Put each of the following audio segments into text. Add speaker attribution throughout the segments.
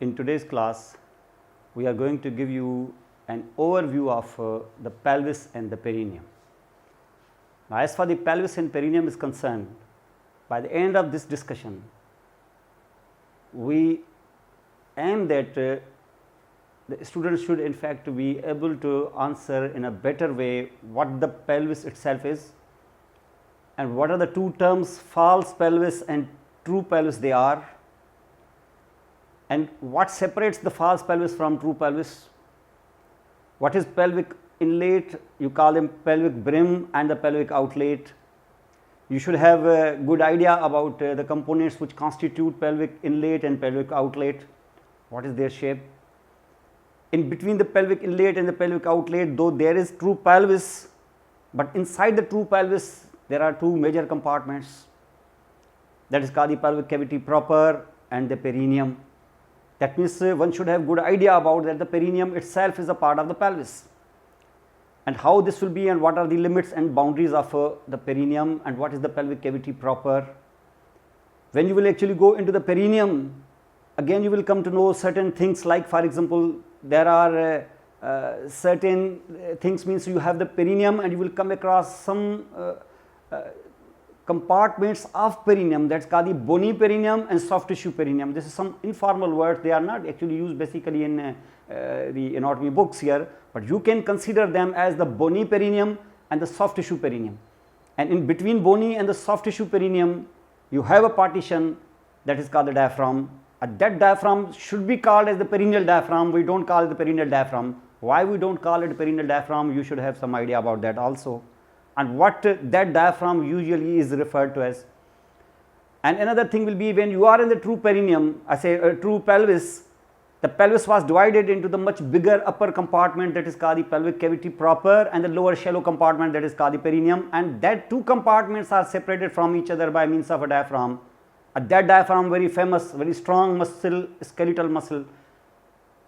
Speaker 1: In today's class, we are going to give you an overview of the pelvis and the perineum. Now, as far the pelvis and perineum is concerned, by the end of this discussion, we aim that the students should in fact be able to answer in a better way what the pelvis itself is and what are the two terms false pelvis and true pelvis they are, and what separates the false pelvis from true pelvis, what is pelvic inlet, you call them pelvic brim and the pelvic outlet. You should have a good idea about the components which constitute pelvic inlet and pelvic outlet, what is their shape. In between the pelvic inlet and the pelvic outlet, though there is true pelvis, but inside the true pelvis there are two major compartments, that is called the pelvic cavity proper and the perineum. That means one should have good idea about that the perineum itself is a part of the pelvis, and how this will be and what are the limits and boundaries of the perineum and what is the pelvic cavity proper. When you will actually go into the perineum, again you will come to know certain things, like for example there are certain things, means you have the perineum and you will come across some compartments of perineum, that is called the bony perineum and soft tissue perineum. This is some informal words, they are not actually used basically in the anatomy books here, but you can consider them as the bony perineum and the soft tissue perineum. And in between bony and the soft tissue perineum, you have a partition that is called the diaphragm. That diaphragm should be called as the perineal diaphragm. We don't call it the perineal diaphragm. Why we don't call it perineal diaphragm? You should have some idea about that also, and what that diaphragm usually is referred to as. And another thing will be, when you are in the true perineum, I say true pelvis, the pelvis was divided into the much bigger upper compartment that is called the pelvic cavity proper and the lower shallow compartment that is called the perineum, and that two compartments are separated from each other by means of a diaphragm. That diaphragm, very famous, very strong muscle, skeletal muscle,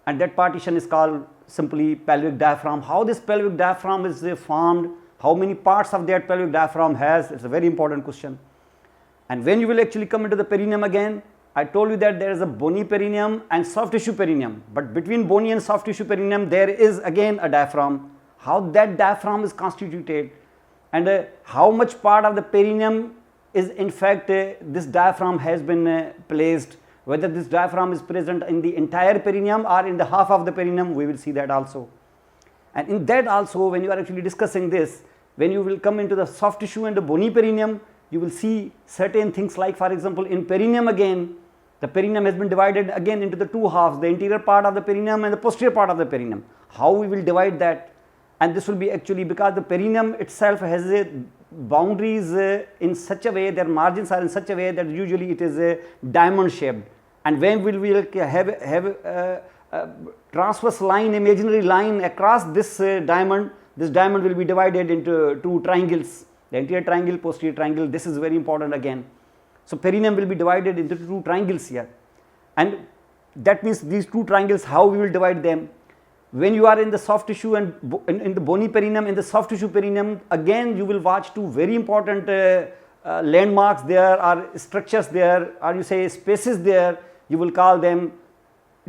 Speaker 1: and that partition is called simply pelvic diaphragm. How this pelvic diaphragm is formed, how many parts of that pelvic diaphragm has, it's a very important question. And when you will actually come into the perineum again, I told you that there is a bony perineum and soft tissue perineum, but between bony and soft tissue perineum there is again a diaphragm. How that diaphragm is constituted and how much part of the perineum is in fact this diaphragm has been placed, whether this diaphragm is present in the entire perineum or in the half of the perineum, we will see that also. And in that also, when you are actually discussing this, when you will come into the soft tissue and the bony perineum, you will see certain things, like for example in perineum again, the perineum has been divided again into the two halves, the anterior part of the perineum and the posterior part of the perineum. How we will divide that? And this will be actually because the perineum itself has boundaries in such a way, their margins are in such a way that usually it is diamond shaped, and when will we have a transverse line, imaginary line across this diamond will be divided into two triangles, the anterior triangle, posterior triangle. This is very important again. So perineum will be divided into two triangles here, and that means these two triangles, how we will divide them. When you are in the soft tissue and in the bony perineum, in the soft tissue perineum, again you will watch two very important landmarks there, or structures there, or you say spaces there. You will call them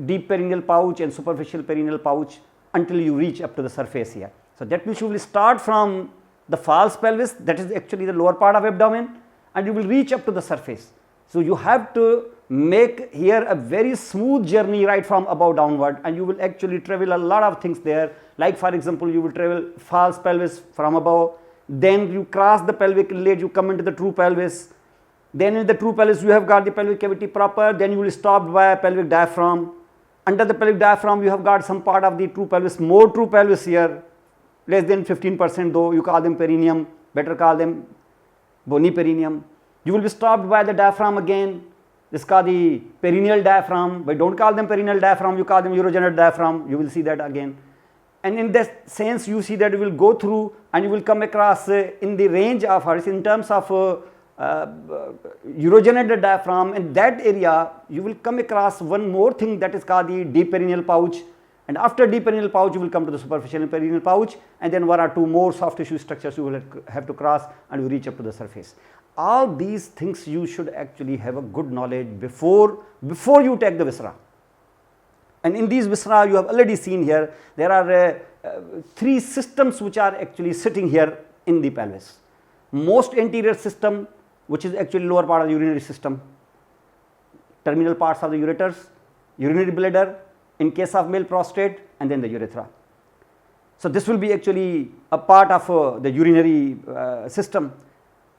Speaker 1: deep perineal pouch and superficial perineal pouch until you reach up to the surface here. So that means you will start from the false pelvis, that is actually the lower part of abdomen, and you will reach up to the surface. So you have to make here a very smooth journey right from above downward, and you will actually travel a lot of things there, like for example you will travel false pelvis from above, then you cross the pelvic inlet, you come into the true pelvis, then in the true pelvis you have got the pelvic cavity proper, then you will stop by a pelvic diaphragm. Under the pelvic diaphragm you have got some part of the true pelvis, more true pelvis here, less than 15% though, you call them perineum, better call them bony perineum. You will be stopped by the diaphragm again, this is called the perineal diaphragm, but don't call them perineal diaphragm, you call them urogenerated diaphragm, you will see that again. And in that sense you see that you will go through and you will come across in the range of, in terms of urogenerated diaphragm, in that area you will come across one more thing that is called the deep perineal pouch, and after deep perineal pouch you will come to the superficial perineal pouch, and then one or two more soft tissue structures you will have to cross and you reach up to the surface. All these things you should actually have a good knowledge before you take the viscera. And in these viscera, you have already seen here, there are three systems which are actually sitting here in the pelvis. Most anterior system, which is actually lower part of the urinary system, terminal parts of the ureters, urinary bladder, in case of male prostate, and then the urethra. So this will be actually a part of the urinary system.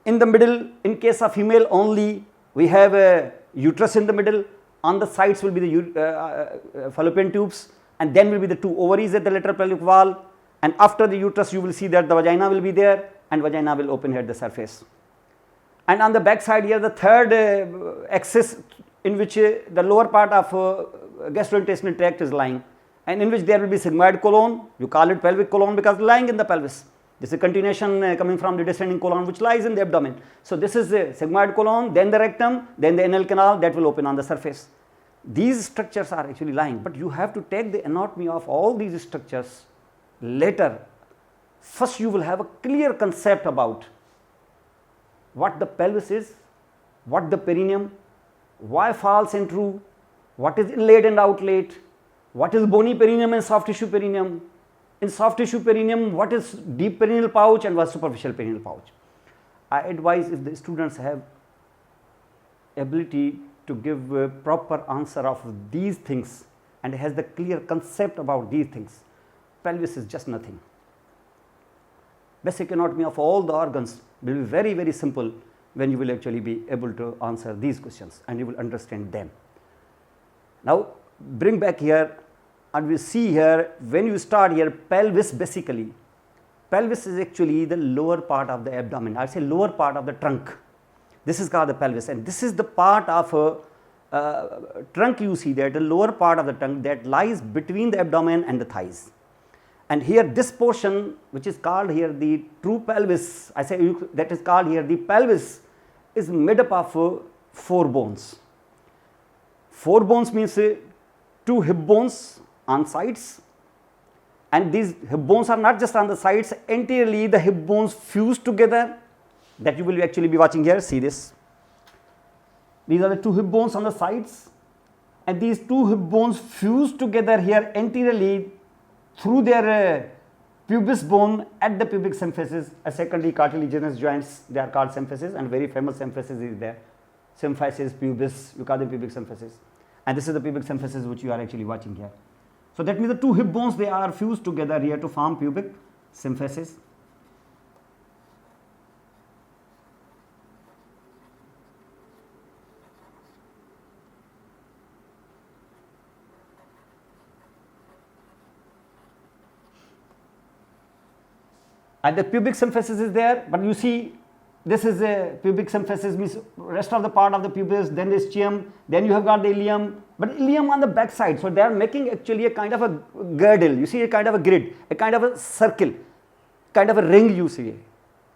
Speaker 1: In the middle, in case of female only, we have a uterus in the middle. On the sides will be the fallopian tubes, and then will be the two ovaries at the lateral pelvic wall. And after the uterus, you will see that the vagina will be there, and vagina will open at the surface. And on the back side here, the third axis in which the lower part of gastrointestinal tract is lying, and in which there will be sigmoid colon. You call it pelvic colon because lying in the pelvis. This is a continuation coming from the descending colon which lies in the abdomen. So this is the sigmoid colon, then the rectum, then the anal canal that will open on the surface. These structures are actually lying, but you have to take the anatomy of all these structures later. First you will have a clear concept about what the pelvis is, what the perineum, why falls and true, what is inlet and outlet, what is bony perineum and soft tissue perineum. In soft tissue perineum, what is deep perineal pouch and what is superficial perineal pouch. I advise if the students have ability to give a proper answer of these things and has the clear concept about these things, pelvis is just nothing. Basic anatomy of all the organs will be very, very simple when you will actually be able to answer these questions and you will understand them. Now bring back here, and we see here when you start here, pelvis basically, pelvis is actually the lower part of the abdomen, I say lower part of the trunk. This is called the pelvis, and this is the part of trunk you see there, the lower part of the trunk that lies between the abdomen and the thighs. And here this portion which is called here the true pelvis, I say that is called here the pelvis, is made up of 4 bones. 4 bones means 2 hip bones on sides, and these hip bones are not just on the sides, anteriorly the hip bones fuse together, that you will actually be watching here. See this, these are the 2 hip bones on the sides, and these 2 hip bones fuse together here anteriorly through their pubis bone at the pubic symphysis, a secondary cartilaginous joints, they are called symphysis, and very famous symphysis is there, symphysis, pubis, you call the pubic symphysis, and this is the pubic symphysis which you are actually watching here. So that means the 2 hip bones, they are fused together here to form pubic symphysis. And the pubic symphysis is there, but you see this is a pubic symphysis, means rest of the part of the pubis, then the ischium, then you have got the ilium, but ilium on the back side. So they are making actually a kind of a girdle, you see a kind of a grid, a kind of a circle, kind of a ring you see,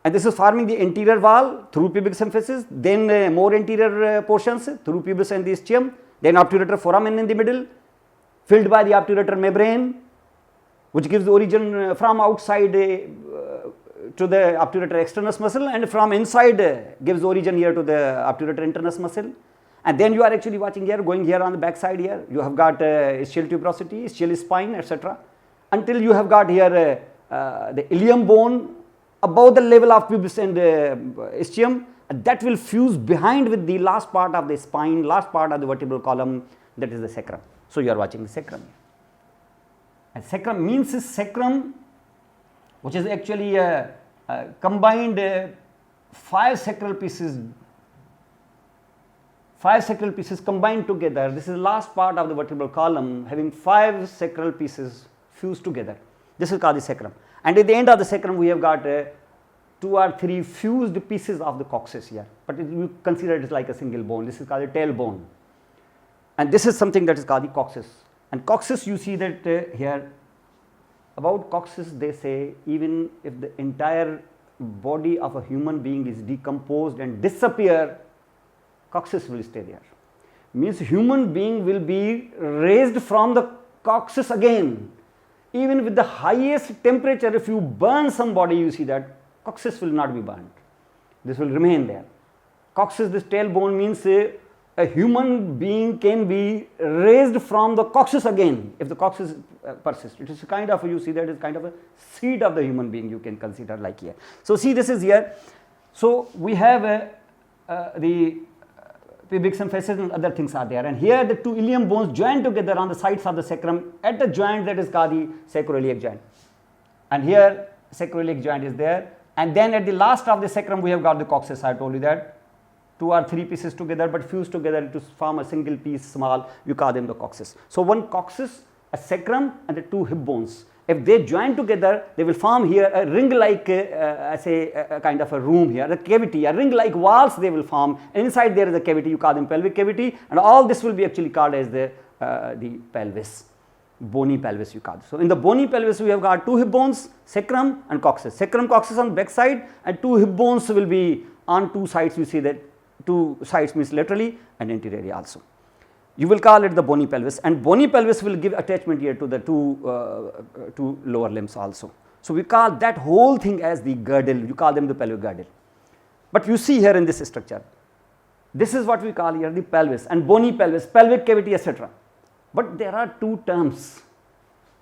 Speaker 1: and this is forming the anterior wall through pubic symphysis, then more anterior portions through pubis and the ischium, then obturator foramen in the middle, filled by the obturator membrane, which gives the origin from outside to the obturator externus muscle, and from inside gives origin here to the obturator internus muscle. And then you are actually watching here, going here on the back side here, you have got ischial tuberosity, ischial spine, etc., until you have got here the ilium bone above the level of pubis and ischium, that will fuse behind with the last part of the spine, last part of the vertebral column, that is the sacrum. So you are watching the sacrum. And sacrum means sacrum, which is actually combined 5 sacral pieces combined together. This is the last part of the vertebral column having 5 sacral pieces fused together. This is called the sacrum. And at the end of the sacrum we have got 2 or 3 fused pieces of the coccyx here, but you consider it like a single bone. This is called a tailbone, and this is something that is called the coccyx. And coccyx, you see that here, about coccyx they say even if the entire body of a human being is decomposed and disappear, coccyx will stay there. Means human being will be raised from the coccyx again. Even with the highest temperature, if you burn somebody, you see that coccyx will not be burnt. This will remain there. Coccyx, this tailbone, means a human being can be raised from the coccyx again if the coccyx persists. It is a kind of, you see that is kind of a seed of the human being you can consider like here. So see, this is here. So we have the pubic symphysis and other things are there, and here the two ilium bones join together on the sides of the sacrum at the joint that is called the sacroiliac joint, and here sacroiliac joint is there, and then at the last of the sacrum we have got the coccyx. I told you that 2 or 3 pieces together but fused together to form a single piece small, you call them the coccyx. So one coccyx, a sacrum and the 2 hip bones, if they join together they will form here a ring like say a kind of a room here, a cavity, a ring like walls they will form, and inside there is a cavity, you call them pelvic cavity, and all this will be actually called as the pelvis, bony pelvis you call it. So in the bony pelvis we have got 2 hip bones, sacrum and coccyx, sacrum coccyx on the back side, and 2 hip bones will be on 2 sides, you see that 2 sides means laterally and anteriorly also. You will call it the bony pelvis, and bony pelvis will give attachment here to the two lower limbs also. So we call that whole thing as the girdle, you call them the pelvic girdle. But you see here in this structure, this is what we call here the pelvis and bony pelvis, pelvic cavity, etc. But there are 2 terms,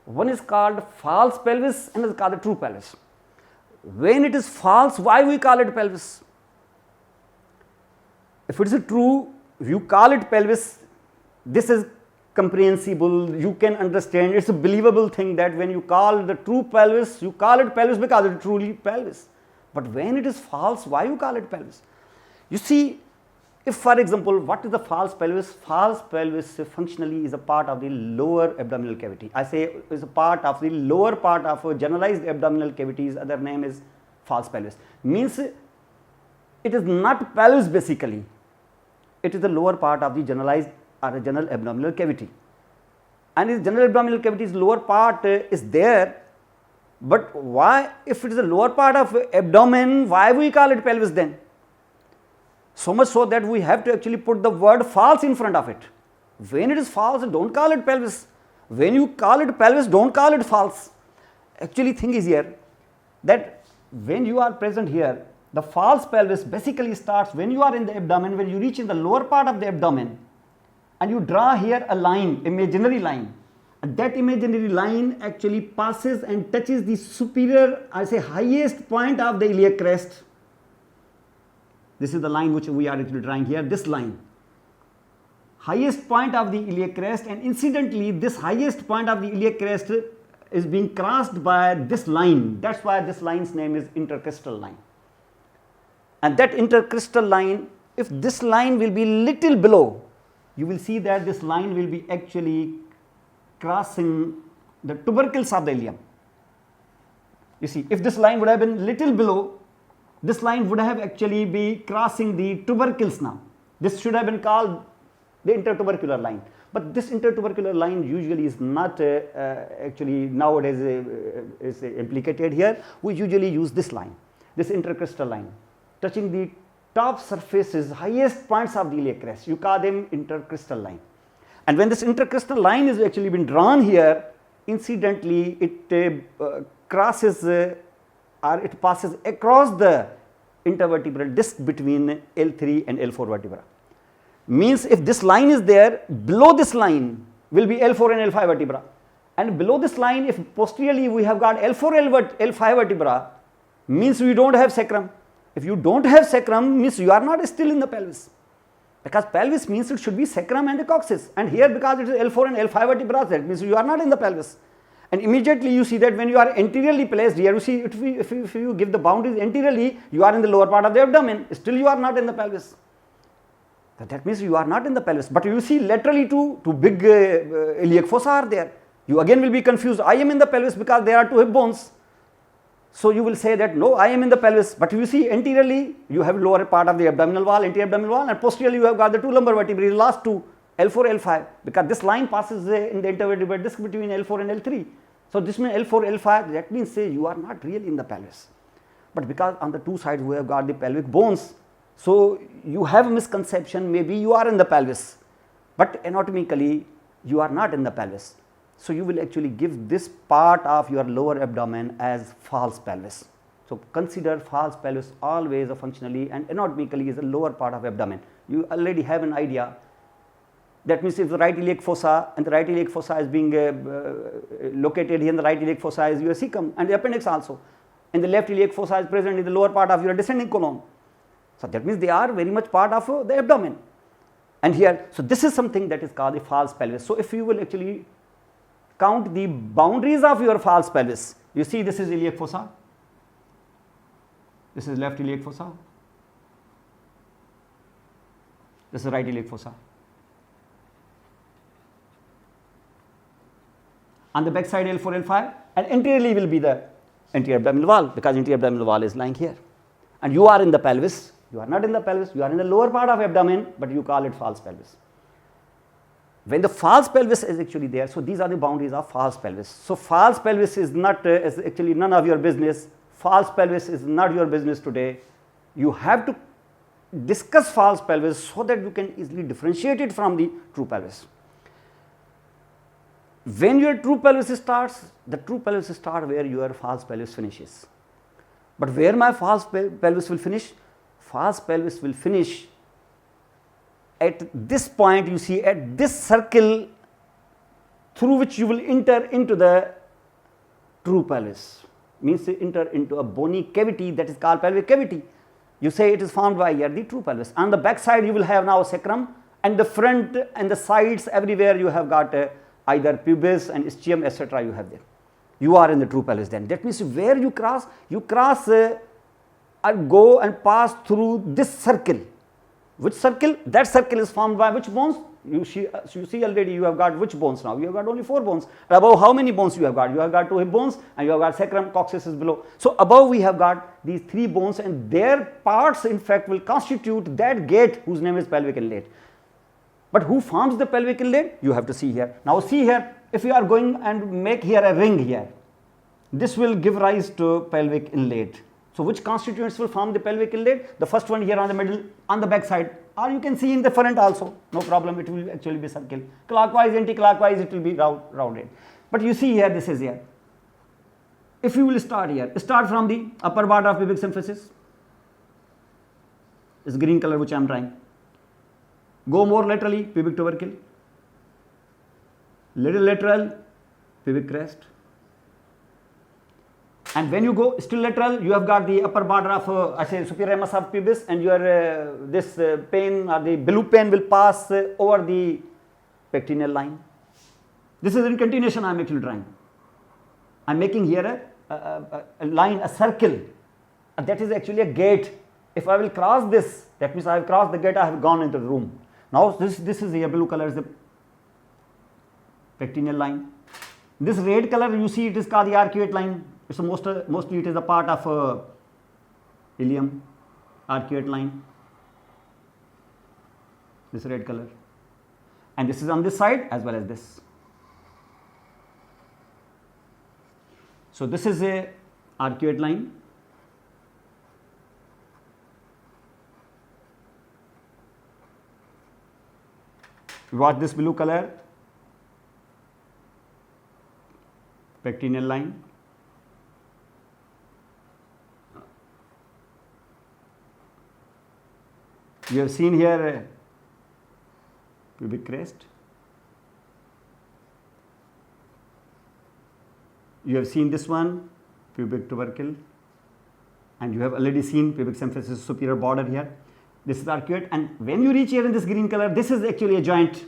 Speaker 1: one is called false pelvis and is called the true pelvis. When it is false, why we call it pelvis? If it is a true, you call it pelvis, this is comprehensible, you can understand, it's a believable thing that when you call the true pelvis, you call it pelvis because it is truly pelvis. But when it is false, why you call it pelvis? You see, if for example, what is the false pelvis? False pelvis functionally is a part of the lower abdominal cavity. I say is a part of the lower part of a generalized abdominal cavities, other name is false pelvis. Means it is not pelvis basically, it is the lower part of the generalized or a general abdominal cavity, and its general abdominal cavity's lower part is there, but why, if it is the lower part of abdomen, why we call it pelvis then? So much so that we have to actually put the word false in front of it. When it is false, don't call it pelvis. When you call it pelvis, don't call it false. Actually thing is here that when you are present here, the false pelvis basically starts when you are in the abdomen, when you reach in the lower part of the abdomen and you draw here a line, imaginary line, and that imaginary line actually passes and touches the superior, I say highest point of the iliac crest. This is the line which we are actually drawing here, this line, highest point of the iliac crest, and incidentally this highest point of the iliac crest is being crossed by this line. That's why this line's name is intercostal line. And that intercostal line, if this line will be little below, you will see that this line will be actually crossing the tubercles of the ilium. You see, if this line would have been little below, this line would have actually be crossing the tubercles now. This should have been called the intertubercular line. But this intertubercular line usually is not actually nowadays is implicated here. We usually use this line, this intercostal line, touching the top surfaces, highest points of the iliac crest. You call them intercostal line. And when this intercostal line is actually been drawn here, incidentally it crosses or it passes across the intervertebral disc between L3 and L4 vertebra. Means if this line is there, below this line will be L4 and L5 vertebra, and below this line, if posteriorly we have got L4, L5 vertebra, means we don't have sacrum. If you don't have sacrum, means you are not still in the pelvis, because pelvis means it should be sacrum and the coccyx, and here because it is L4 and L5 vertebra, that means you are not in the pelvis. And immediately you see that when you are anteriorly placed here, you see if you give the boundaries anteriorly, you are in the lower part of the abdomen, still you are not in the pelvis. That means you are not in the pelvis. But you see laterally two big iliac fossa are there. You again will be confused. I am in the pelvis because there are 2 hip bones. So you will say that no, I am in the pelvis. But you see anteriorly, you have lower part of the abdominal wall, anterior abdominal wall, and posteriorly you have got the 2 lumbar vertebrae, the last 2, L4, L5, because this line passes in the intervertebral disc between L4 and L3. So this means L4, L5, that means say you are not really in the pelvis. But because on the 2 sides we have got the pelvic bones, so you have a misconception, maybe you are in the pelvis, but anatomically you are not in the pelvis. So you will actually give this part of your lower abdomen as false pelvis. So consider false pelvis always a functionally and anatomically is the lower part of abdomen. You already have an idea. That means if the right iliac fossa and the right iliac fossa is being located here, in the right iliac fossa is your cecum and the appendix also, and the left iliac fossa is present in the lower part of your descending colon. So that means they are very much part of the abdomen. And here, so this is something that is called the false pelvis. So if you will actually count the boundaries of your false pelvis, you see this is iliac fossa, this is left iliac fossa, this is right iliac fossa. On the back side L4, L5, and anteriorly will be the anterior abdominal wall, because anterior abdominal wall is lying here. And you are in the pelvis, you are not in the pelvis, you are in the lower part of abdomen, but you call it false pelvis. When the false pelvis is actually there, so these are the boundaries of false pelvis. So false pelvis is not, is actually none of your business. False pelvis is not your business today. You have to discuss false pelvis so that you can easily differentiate it from the true pelvis. When your true pelvis starts, the true pelvis starts where your false pelvis finishes. But where my false pelvis will finish? False pelvis will finish at this point, you see, at this circle through which you will enter into the true pelvis. Means you enter into a bony cavity that is called pelvic cavity. You say it is formed by here the true pelvis. On the back side you will have now sacrum, and the front and the sides everywhere you have got either pubis and ischium, etc. you have there. You are in the true pelvis then. That means where you cross and go and pass through this circle. Which circle? That circle is formed by which bones? You see already you have got which bones now? You have got only 4 bones. And above how many bones you have got? You have got 2 hip bones and you have got sacrum, coccyx is below. So above we have got these 3 bones, and their parts in fact will constitute that gate whose name is pelvic inlet. But who forms the pelvic inlet? You have to see here. Now see here, if you are going and make here a ring here, this will give rise to pelvic inlet. So which constituents will form the pelvic inlet? The first one here on the middle, on the back side, or you can see in the front also, no problem, it will actually be circle. Clockwise, anti-clockwise, it will be rounded. But you see here, this is here. If you will start here, start from the upper part of pubic symphysis, this green color which I am drawing. Go more laterally, pubic tubercle, little lateral, pubic crest. And when you go still lateral, you have got the upper border of I say superior ramus of pubis, and your this pain or the blue pain will pass over the pectineal line. This is in continuation I am actually drawing. I am making here a line, a circle, and that is actually a gate. If I will cross this, that means I have crossed the gate, I have gone into the room. Now this is here, blue color is the pectineal line. This red color you see, it is called the arcuate line. It's mostly it is a part of ilium, arcuate line, this red color, and this is on this side as well as this. So this is a arcuate line. Watch this blue color, pectineal line. You have seen here pubic crest. You have seen this one, pubic tubercle, and you have already seen pubic symphysis superior border here. This is arcuate, and when you reach here in this green color, this is actually a joint,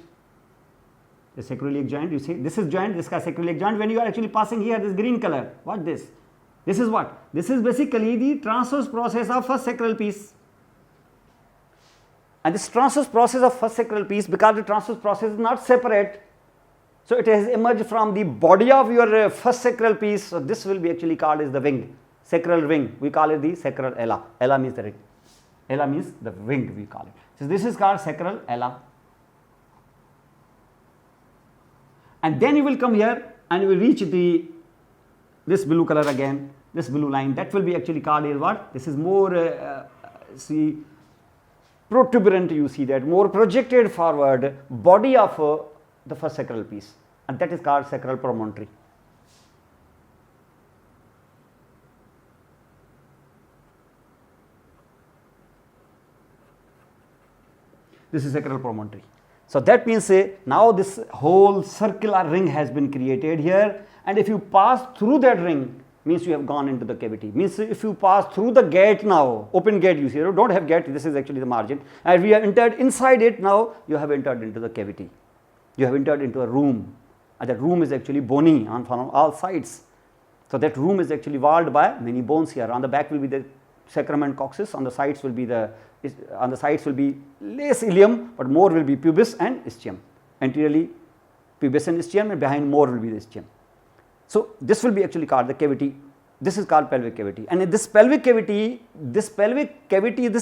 Speaker 1: the sacroiliac joint. You see, this is joint, this is sacroiliac joint. When you are actually passing here, this green color, what this? This is what? This is basically the transverse process of first sacral piece. And this transverse process of first sacral piece, because the transverse process is not separate, so it has emerged from the body of your first sacral piece. So this will be actually called as the wing, sacral wing. We call it the sacral ala. Ala means the ring. Ala means the wing, we call it. So this is called sacral ala. And then you will come here and you will reach this blue color again, this blue line. That will be actually called as what? This is more see, protuberant, you see that, more projected forward body of the first sacral piece, and that is called sacral promontory. This is sacral promontory. So that means now this whole circular ring has been created here, and if you pass through that ring, means you have gone into the cavity. Means if you pass through the gate now, open gate you see, you don't have gate, this is actually the margin, and we have entered inside it now, you have entered into the cavity. You have entered into a room, and that room is actually bony on from all sides. So that room is actually walled by many bones here. On the back will be the sacrum and coccyx, on the sides will be less ilium, but more will be pubis and ischium. Anteriorly pubis and ischium, and behind more will be the ischium. So this will be actually called the cavity. This is called pelvic cavity, and in this pelvic cavity, this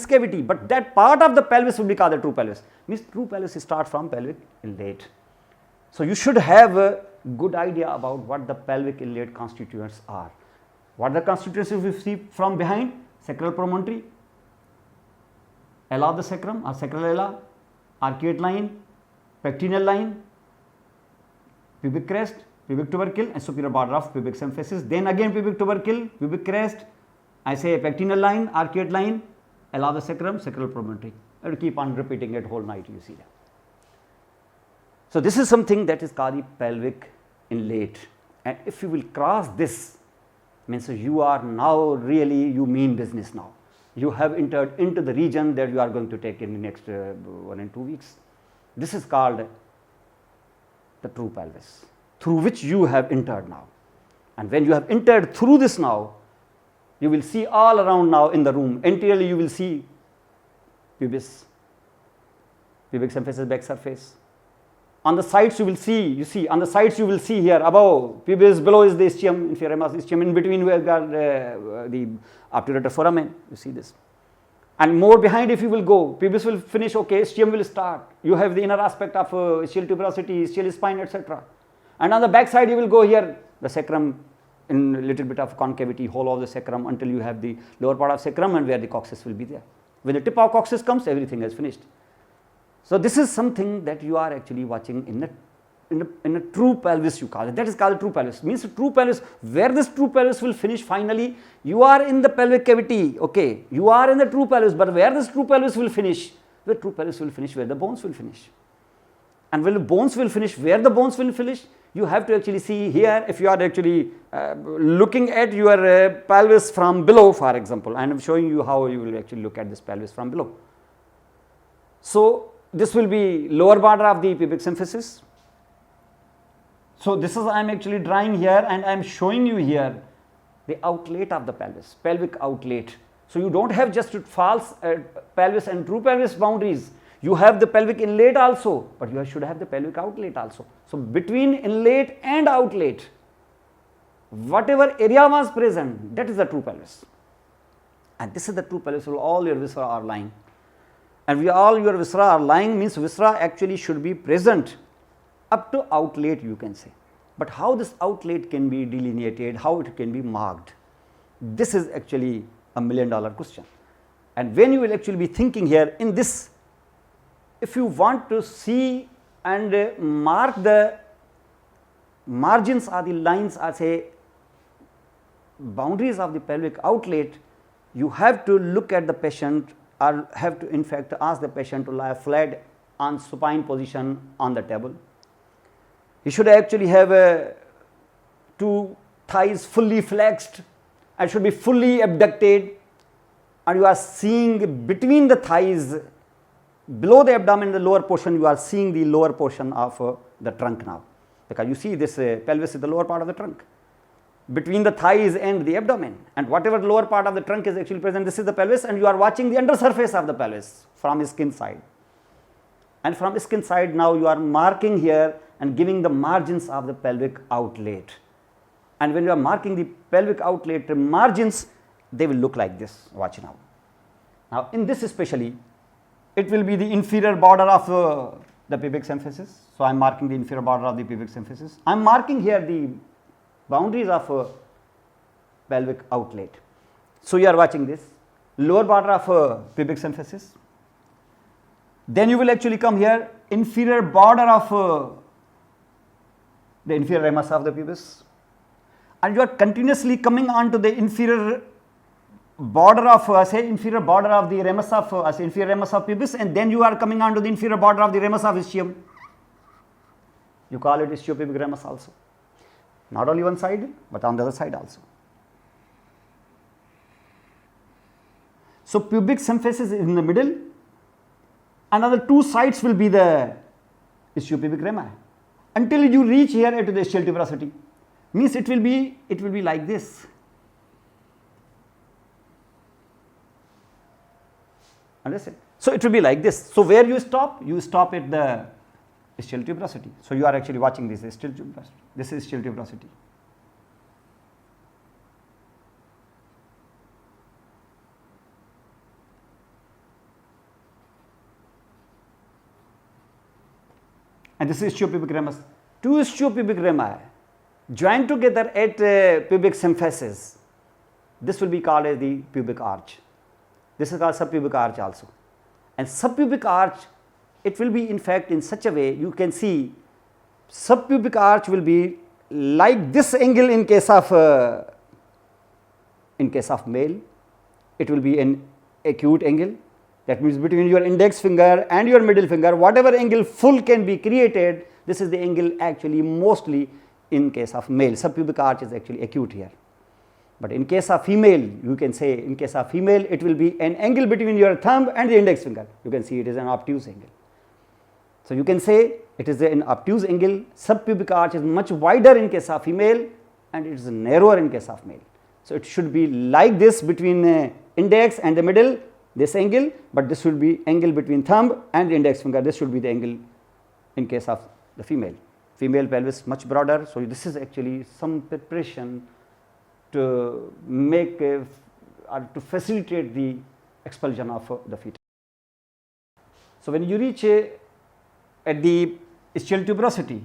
Speaker 1: cavity, but that part of the pelvis will be called the true pelvis. Means true pelvis starts from pelvic inlet. So you should have a good idea about what the pelvic inlet constituents are. What the constituents we see from behind? Sacral promontory, ala of the sacrum or sacral ala, arcuate line, pectineal line, pubic crest, pubic tubercle, and superior border of pubic symphysis. Then again pubic tubercle, pubic crest, I say pectineal line, arcuate line, ala of the sacrum, sacral promontory. I will keep on repeating it whole night, you see that. So this is something that is called the pelvic inlet, and if you will cross this, means you are now really, you mean business now. You have entered into the region that you are going to take in the next 1 and 2 weeks. This is called the true pelvis, through which you have entered now. And when you have entered through this now, you will see all around now in the room. Anteriorly you will see pubis, pubic symphysis back surface. On the sides you will see, on the sides you will see here above pubis, below is the ischium, inferior mass ischium, in between we have got the obturator foramen, you see this. And more behind if you will go, pubis will finish, okay, ischium will start. You have the inner aspect of ischial tuberosity, ischial spine, etc. And on the back side you will go here, the sacrum in a little bit of concavity, whole of the sacrum until you have the lower part of sacrum and where the coccyx will be there. When the tip of coccyx comes, everything is finished. So this is something that you are actually watching in a true pelvis, you call it. That is called true pelvis. Means true pelvis, where this true pelvis will finish finally, you are in the pelvic cavity, okay. You are in the true pelvis, but where this true pelvis will finish? The true pelvis will finish where the bones will finish. And when the bones will finish, where the bones will finish, you have to actually see here, if you are actually looking at your pelvis from below, for example, and I am showing you how you will actually look at this pelvis from below. So this will be lower border of the pubic symphysis. So this is I am actually drawing here and I am showing you here the outlet of the pelvis, pelvic outlet. So you don't have just false pelvis and true pelvis boundaries. You have the pelvic inlet also, but you should have the pelvic outlet also. So between inlet and outlet, whatever area was present, that is the true pelvis. And this is the true pelvis where all your viscera are lying. And all your viscera are lying means viscera actually should be present up to outlet, you can say. But how this outlet can be delineated, how it can be marked, this is actually a $1 million question. And when you will actually be thinking here in this, if you want to see and mark the margins or the lines or say boundaries of the pelvic outlet, you have to look at the patient or have to in fact ask the patient to lie flat on supine position on the table. He should actually have two thighs fully flexed and should be fully abducted, and you are seeing between the thighs, below the abdomen, the lower portion, you are seeing the lower portion of the trunk now, because you see this pelvis is the lower part of the trunk, between the thighs and the abdomen, and whatever lower part of the trunk is actually present, this is the pelvis, and you are watching the under surface of the pelvis from skin side. And from skin side now you are marking here and giving the margins of the pelvic outlet. And when you are marking the pelvic outlet margins, they will look like this, watch now. Now in this especially, it will be the inferior border of the pubic symphysis. So I am marking the inferior border of the pubic symphysis. I am marking here the boundaries of pelvic outlet. So you are watching this, lower border of pubic symphysis. Then you will actually come here, inferior border of the inferior ramus of the pubis, and you are continuously coming on to the inferior border of say inferior border of the ramus of inferior ramus of pubis, and then you are coming on to the inferior border of the ramus of ischium. You call it ischiopubic ramus also. Not only one side, but on the other side also. So pubic symphysis is in the middle. Another two sides will be the ischiopubic rami until you reach here at the ischial tuberosity. Means it will be like this. Understand? So it will be like this. So where you stop? You stop at the ischial tuberosity. So you are actually watching this ischial tuberosity. This is ischial tuberosity. And this is ischiopubic ramus. Two ischiopubic rami joined together at pubic symphysis. This will be called as the pubic arch. This is called subpubic arch also. And subpubic arch, it will be in fact in such a way, you can see subpubic arch will be like this angle in case of male. It will be an acute angle. That means between your index finger and your middle finger, whatever angle full can be created, this is the angle actually mostly in case of male. Subpubic arch is actually acute here. But in case of female, you can say in case of female, it will be an angle between your thumb and the index finger. You can see it is an obtuse angle. So you can say it is an obtuse angle. Subpubic arch is much wider in case of female and it is narrower in case of male. So it should be like this between index and the middle, this angle, but this should be angle between thumb and the index finger. This should be the angle in case of the female. Female pelvis much broader. So this is actually some preparation to make or to facilitate the expulsion of the fetus. So when you reach at the ischial tuberosity,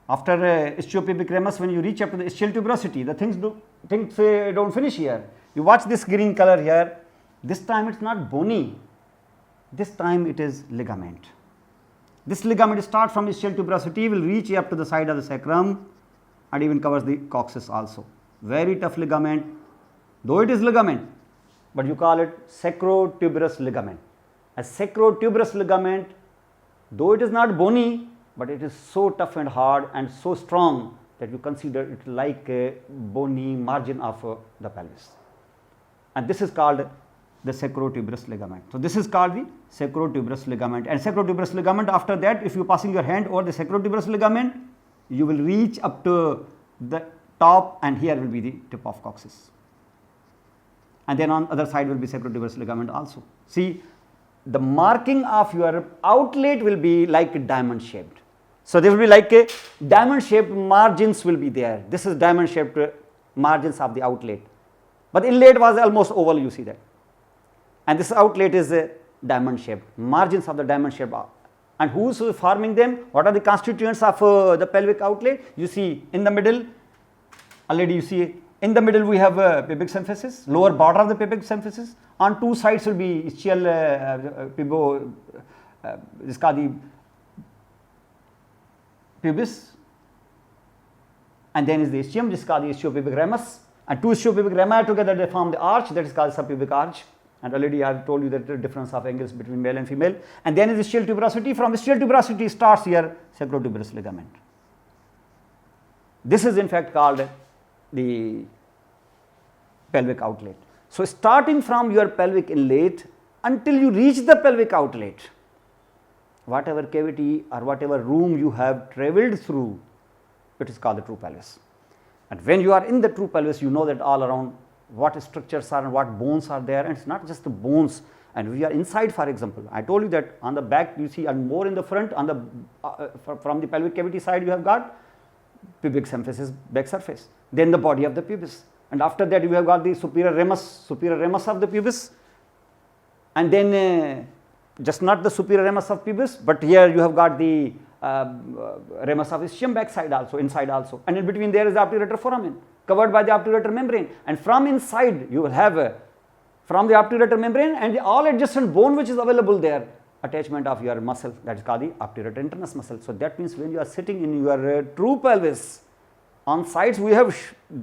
Speaker 1: after ischiopubic ramus, when you reach up to the ischial tuberosity, the things don't finish here. You watch this green color here. This time it is not bony, this time it is ligament. This ligament starts from ischial tuberosity, will reach up to the side of the sacrum and even covers the coccyx also. Very tough ligament, though it is ligament, but you call it sacrotuberous ligament. A sacrotuberous ligament, though it is not bony, but it is so tough and hard and so strong that you consider it like a bony margin of the pelvis. And this is called the sacrotuberous ligament. So this is called the sacrotuberous ligament, and sacrotuberous ligament, after that if you passing your hand over the sacrotuberous ligament, you will reach up to the top and here will be the tip of coccyx, and then on other side will be sacrotuberous ligament also. See, the marking of your outlet will be like diamond shaped. So there will be like a diamond shaped margins will be there. This is diamond shaped margins of the outlet, but inlet was almost oval, you see that. And this outlet is a diamond shaped, margins of the diamond shaped. And who is forming them? What are the constituents of the pelvic outlet? You see in the middle, already you see in the middle we have pubic symphysis, lower border of the pubic symphysis. On two sides will be ischial this is called the pubis, and then is the ischium, this is called the ischiopubic ramus, and two ischiopubic rami together they form the arch, that is called subpubic arch. And already I have told you that the difference of angles between male and female. And then is ischial tuberosity. From ischial tuberosity starts here sacrotuberous ligament. This is in fact called the pelvic outlet. So starting from your pelvic inlet until you reach the pelvic outlet, whatever cavity or whatever room you have travelled through, it is called the true pelvis. And when you are in the true pelvis, you know that all around what structures are and what bones are there, and it is not just the bones. And we are inside, for example, I told you that on the back you see, and more in the front, on the from the pelvic cavity side you have got pubic symphysis back surface, then the body of the pubis, and after that you have got the superior ramus of the pubis, and then just not the superior ramus of pubis, but here you have got the ramus of ischium backside also, inside also, and in between there is the obturator foramen covered by the obturator membrane, and from inside you will have from the obturator membrane and the all adjacent bone which is available there, attachment of your muscle, that is called the obturator internus muscle. So that means when you are sitting in your true pelvis, on sides we have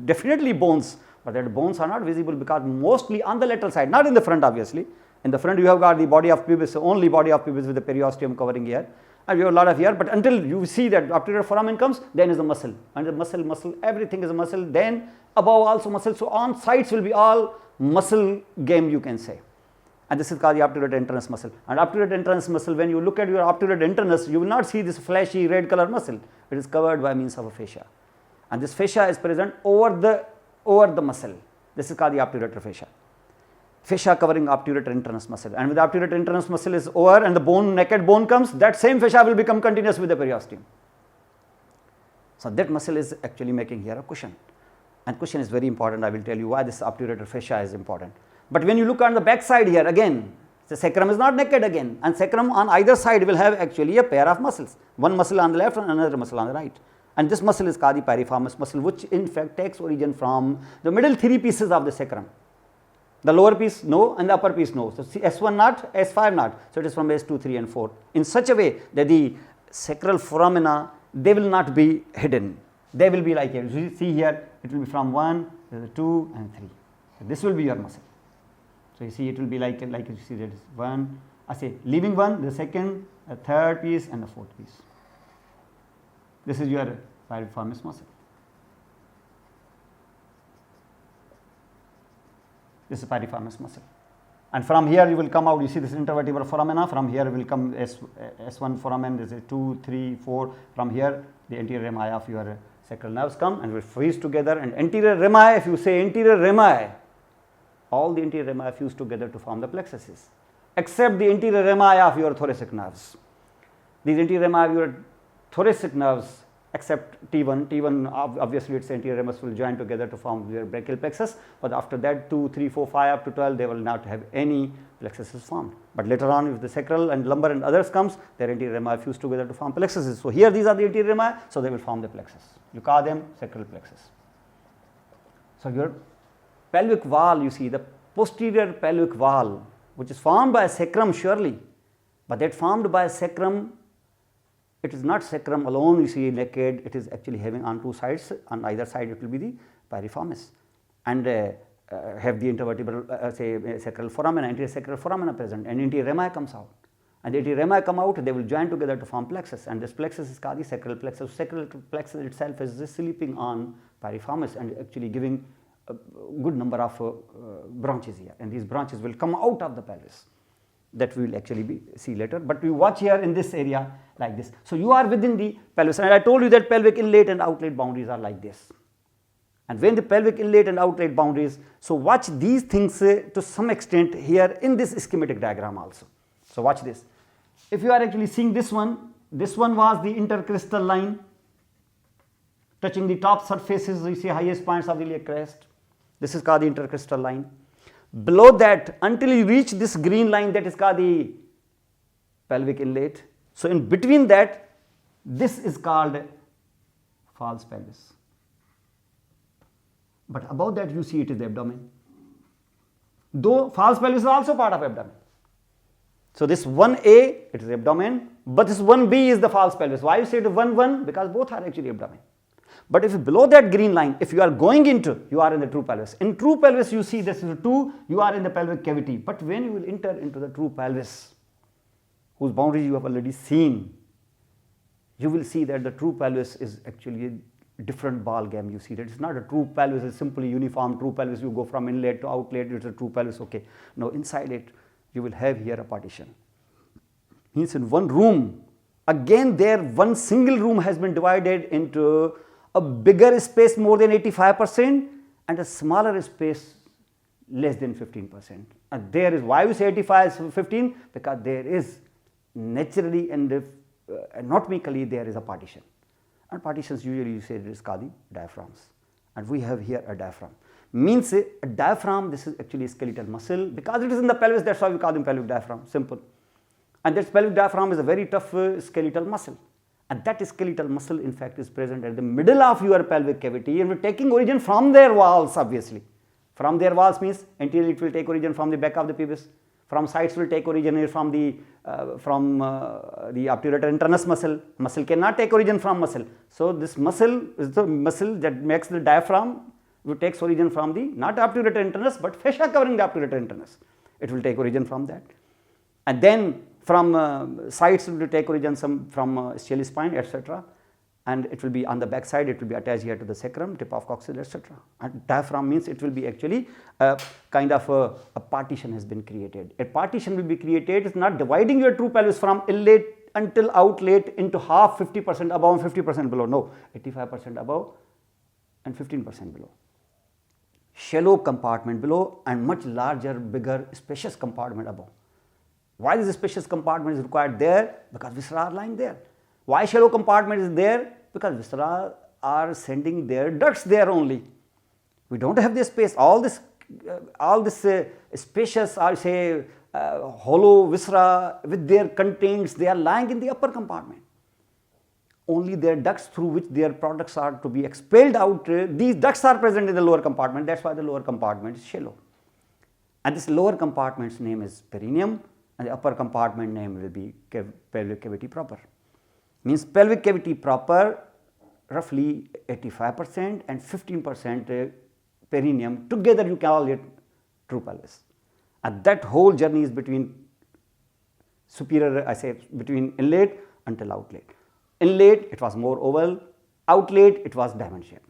Speaker 1: definitely bones, but that bones are not visible because mostly on the lateral side, not in the front obviously. In the front you have got the body of pubis, only body of pubis with the periosteum covering here, and you have a lot of here, but until you see that obturator foramen comes, then is the muscle, and the muscle, everything is a muscle, then above also muscle, so on sides will be all muscle game you can say. And this is called the obturator internus muscle. And obturator internus muscle, when you look at your obturator internus, you will not see this flashy red color muscle. It is covered by means of a fascia, and this fascia is present over the muscle. This is called the obturator fascia. Fascia covering obturator internus muscle, and with the obturator internus muscle is over and the bone, naked bone comes, that same fascia will become continuous with the periosteum. So that muscle is actually making here a cushion, and cushion is very important. I will tell you why this obturator fascia is important. But when you look on the back side here, again the sacrum is not naked again, and sacrum on either side will have actually a pair of muscles, one muscle on the left and another muscle on the right, and this muscle is called the piriformis muscle, which in fact takes origin from the middle three pieces of the sacrum. The lower piece no, and the upper piece no. So S1 not, S5 not. So it is from S2, 3 and 4 in such a way that the sacral foramina, they will not be hidden. They will be like here. You see here, it will be from 1, 2 and 3. So this will be your muscle. So you see it will be like you see that is 1, I say leaving 1, the second, the third piece and the fourth piece. This is your piriformis muscle. This is piriformis muscle, and from here you will come out, you see this intervertebral foramina, from here will come S1 foramen, this is 2, 3, 4, from here the anterior rami of your sacral nerves come and will fuse together, and anterior rami, if you say anterior rami, all the anterior rami fuse together to form the plexuses, except the anterior rami of your thoracic nerves. These anterior rami of your thoracic nerves, except T1 obviously its anterior ramus will join together to form your brachial plexus, but after that 2, 3, 4, 5 up to 12 they will not have any plexuses formed. But later on if the sacral and lumbar and others comes, their anterior rami fuse together to form plexuses. So here these are the anterior rami, so they will form the plexus. You call them sacral plexus. So your pelvic wall, you see the posterior pelvic wall, which is formed by a sacrum surely, but that formed by a sacrum, it is not sacrum alone, you see naked, it is actually having on two sides, on either side it will be the piriformis, and have the intervertebral say sacral foramina, anterior sacral foramina present, and anterior rami comes out, and the anterior rami come out, they will join together to form plexus, and this plexus is called the sacral plexus. Sacral plexus itself is sleeping on piriformis and actually giving a good number of branches here, and these branches will come out of the pelvis. That we will actually see later, but you watch here in this area like this. So you are within the pelvis, and I told you that pelvic inlet and outlet boundaries are like this. And when the pelvic inlet and outlet boundaries, so watch these things to some extent here in this schematic diagram also. So watch this. If you are actually seeing this one was the intercrystal line touching the top surfaces, you see highest points of the iliac crest. This is called the intercrystal line. Below that, until you reach this green line, that is called the pelvic inlet. So in between that, this is called false pelvis. But above that you see it is the abdomen. Though false pelvis is also part of abdomen. So this 1A, it is abdomen, but this 1B is the false pelvis. Why you say it 1-1? Because both are actually abdomen. But if below that green line, if you are going into, you are in the true pelvis. In true pelvis, you see this is 2, you are in the pelvic cavity. But when you will enter into the true pelvis, whose boundaries you have already seen, you will see that the true pelvis is actually a different ball game. You see that it's not a true pelvis, it's simply uniform true pelvis. You go from inlet to outlet, it's a true pelvis, okay. Now inside it, you will have here a partition. Means in one room, again there one single room has been divided into a bigger space more than 85% and a smaller space less than 15%. And there is, why we say 85 is 15? Because there is naturally and anatomically there is a partition. And partitions usually you say it is called the diaphragms. And we have here a diaphragm. Means a diaphragm, this is actually a skeletal muscle. Because it is in the pelvis, that's why we call them pelvic diaphragm, simple. And this pelvic diaphragm is a very tough skeletal muscle. And that skeletal muscle in fact is present at the middle of your pelvic cavity and taking origin from their walls obviously. From their walls means anteriorly it will take origin from the back of the pubis, from sides will take origin from the obturator internus muscle. Muscle cannot take origin from muscle. So this muscle is the muscle that makes the diaphragm it takes origin from the not obturator internus but fascia covering the obturator internus. It will take origin from that, and then from sides it will take origin some from ischial spine, etc. And it will be on the back side, it will be attached here to the sacrum, tip of coccyx, etc. And diaphragm means it will be actually a kind of a partition has been created. A partition will be created, it's not dividing your true pelvis from inlet until outlet into half, 50% above and 50% below, no, 85% above and 15% below. Shallow compartment below and much larger, bigger, spacious compartment above. Why this spacious compartment is required there? Because viscera are lying there. Why shallow compartment is there? Because viscera are sending their ducts there only. We don't have this space. All this spacious, I say, hollow viscera with their contents, they are lying in the upper compartment. Only their ducts through which their products are to be expelled out, these ducts are present in the lower compartment. That's why the lower compartment is shallow. And this lower compartment's name is perineum, and the upper compartment name will be pelvic cavity proper. Means pelvic cavity proper, roughly 85% and 15% perineum, together you call it true pelvis. And that whole journey is between superior, I say, between inlet until outlet. Inlet, it was more oval, outlet, it was diamond shape.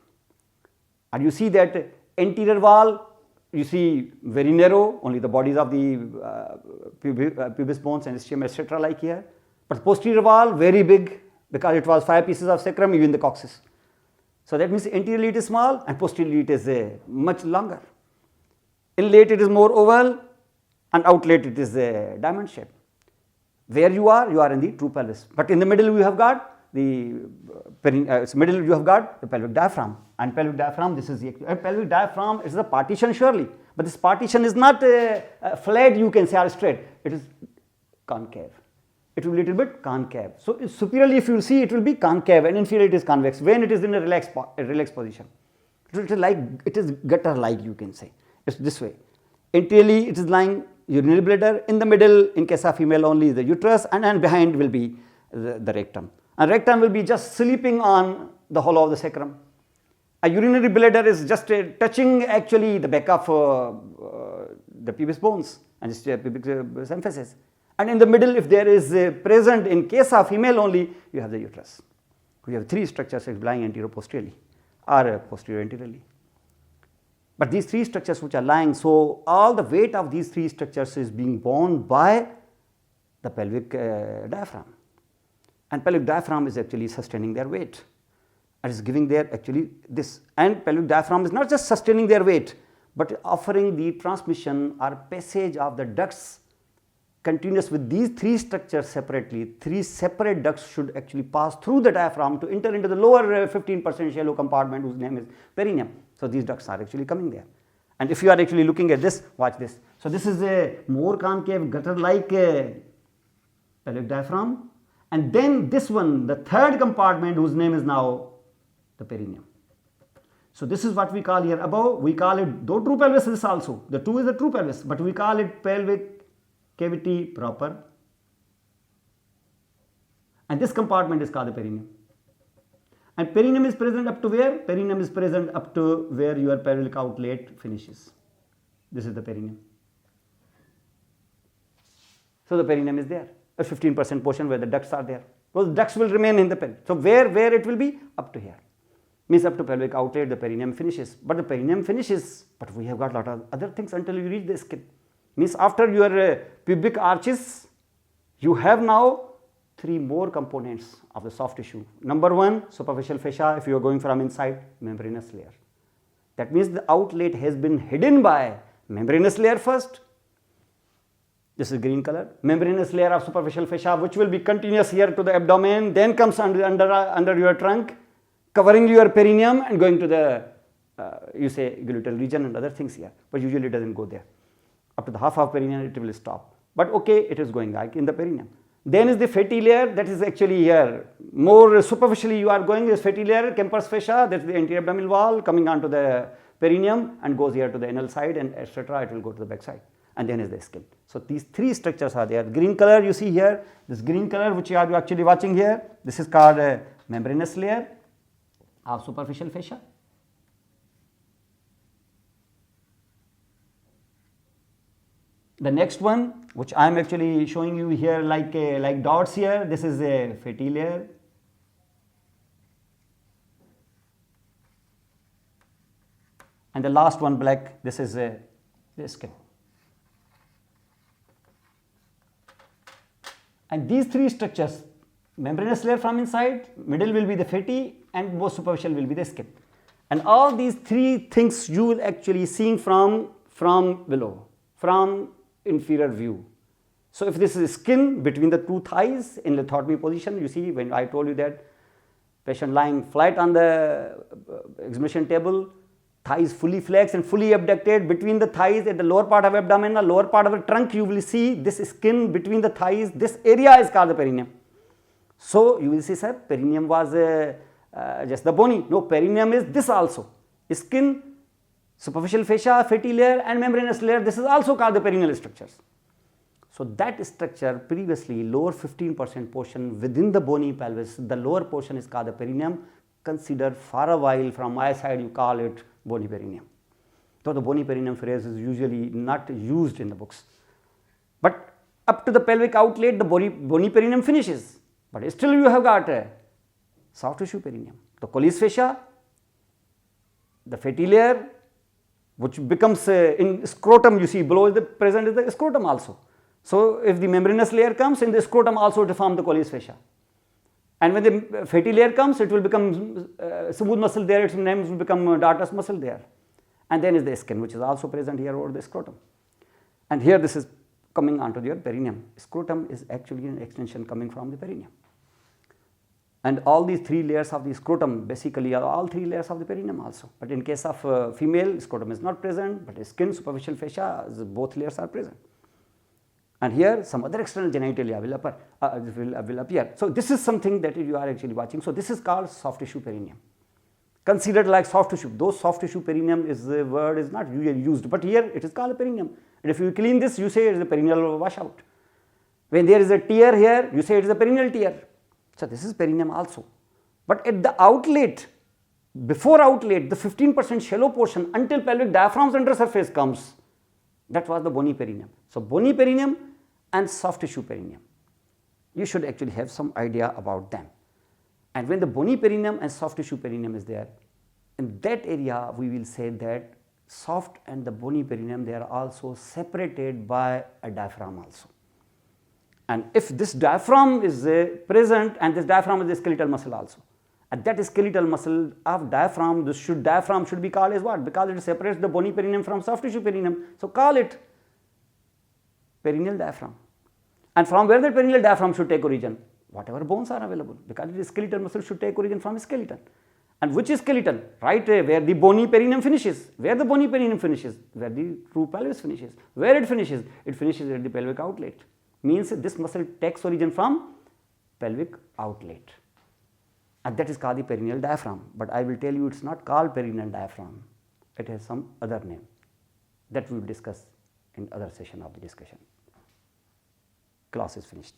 Speaker 1: And you see that anterior wall, you see very narrow, only the bodies of the pubis bones and ischium, etc. like here. But posterior wall very big, because it was 5 pieces of sacrum, even the coccyx. So that means anterior it is small and posterior it is much longer. Inlet it is more oval and outlet it is a diamond shape. Where you are in the true pelvis. But in the middle you have got the middle you have got the pelvic diaphragm, and pelvic diaphragm, this is the pelvic diaphragm is the partition surely, but this partition is not flat, you can say, or straight, it is concave. It will be little bit concave. So superiorly if you see, it will be concave, and inferiorly it is convex when it is in a relaxed position. It is gutter like, you can say. It's this way. Anteriorly it is lying urinary bladder, in the middle in case of female only the uterus, and then behind will be the rectum. And rectum will be just sleeping on the hollow of the sacrum. A urinary bladder is just touching actually the back of the pubis bones and just pubic symphysis. And in the middle, if there is present, in case of female only, you have the uterus. We have 3 structures lying anterior-posteriorly or posterior-anteriorly. But these 3 structures which are lying, so all the weight of these 3 structures is being borne by the pelvic diaphragm. And pelvic diaphragm is actually sustaining their weight. And is giving their actually this. And pelvic diaphragm is not just sustaining their weight, but offering the transmission or passage of the ducts continuous with these 3 structures separately. 3 separate ducts should actually pass through the diaphragm to enter into the lower 15% shallow compartment whose name is perineum. So these ducts are actually coming there. And if you are actually looking at this, watch this. So this is a more concave gutter-like pelvic diaphragm. And then this one, the 3rd compartment whose name is now the perineum. So this is what we call here above, we call it, though true pelvis is also, the 2 is the true pelvis, but we call it pelvic cavity proper, and this compartment is called the perineum. And perineum is present up to where? Perineum is present up to where your pelvic outlet finishes. This is the perineum. So the perineum is there, a 15% portion where the ducts are there. Those ducts will remain in the pelvis. So where it will be? Up to here. Means up to pelvic outlet the perineum finishes. But the perineum finishes, but we have got a lot of other things until you reach the skin. Means after your pubic arches, you have now 3 more components of the soft tissue. Number 1, superficial fascia, if you are going from inside, membranous layer. That means the outlet has been hidden by membranous layer first. This is green color. Membranous layer of superficial fascia, which will be continuous here to the abdomen, then comes under your trunk, covering your perineum and going to the, you say, gluteal region and other things here, but usually it doesn't go there. Up to the half of perineum it will stop, but okay, it is going like in the perineum. Then is the fatty layer, that is actually here, more superficially you are going, this fatty layer, Kemper's fascia, that is the anterior abdominal wall coming onto the perineum and goes here to the anal side and etc. It will go to the back side, and then is the skin. So these 3 structures are there. Green color you see here, this green color which you are actually watching here, this is called a membranous layer of superficial fascia. The next one, which I am actually showing you here like dots here, this is a fatty layer. And the last one black, this is the skin. And these three structures, membranous layer from inside, middle will be the fatty, and most superficial will be the skin. And all these three things you will actually seeing from below, from inferior view. So if this is skin between the two thighs in lithotomy position, you see when I told you that patient lying flat on the examination table, thighs fully flexed and fully abducted, between the thighs at the lower part of abdomen, the lower part of the trunk, you will see this skin between the thighs, this area is called the perineum. So you will see, sir, perineum was just the bony. No, perineum is this also, skin, superficial fascia, fatty layer and membranous layer, this is also called the perineal structures. So that structure previously lower 15% portion within the bony pelvis, the lower portion is called the perineum. Consider for a while from my side you call it bony perineum. So the bony perineum phrase is usually not used in the books. But up to the pelvic outlet the bony perineum finishes, but still you have got a soft tissue perineum. The Colles fascia, the fatty layer, which becomes in scrotum, you see below is the present is the scrotum also. So if the membranous layer comes in the scrotum also to form the Colles fascia. And when the fatty layer comes, it will become smooth muscle there, its name will become dartos muscle there. And then is the skin, which is also present here over the scrotum. And here this is coming onto your perineum. Scrotum is actually an extension coming from the perineum. And all these three layers of the scrotum basically are all three layers of the perineum also. But in case of female, scrotum is not present, but skin, superficial fascia, both layers are present. And here some other external genitalia will appear. So this is something that you are actually watching. So this is called soft tissue perineum. Considered like soft tissue. Though soft tissue perineum is the word is not usually used, but here it is called a perineum. And if you clean this, you say it is a perineal washout. When there is a tear here, you say it is a perineal tear. So this is perineum also. But at the outlet, before outlet, the 15% shallow portion until pelvic diaphragm's under surface comes, that was the bony perineum. So bony perineum and soft tissue perineum, you should actually have some idea about them. And when the bony perineum and soft tissue perineum is there, in that area we will say that soft and the bony perineum, they are also separated by a diaphragm also. And if this diaphragm is present, and this diaphragm is the skeletal muscle also, and that skeletal muscle of diaphragm, this diaphragm should be called as what? Because it separates the bony perineum from soft tissue perineum. So call it perineal diaphragm. And from where the perineal diaphragm should take origin? Whatever bones are available, because the skeletal muscle should take origin from skeleton. And which is skeleton? Right where the bony perineum finishes. Where the bony perineum finishes? Where the true pelvis finishes. Where it finishes? It finishes at the pelvic outlet. Means this muscle takes origin from pelvic outlet. And that is called the perineal diaphragm. But I will tell you it is not called perineal diaphragm. It has some other name. That we will discuss in other session of the discussion. Class is finished.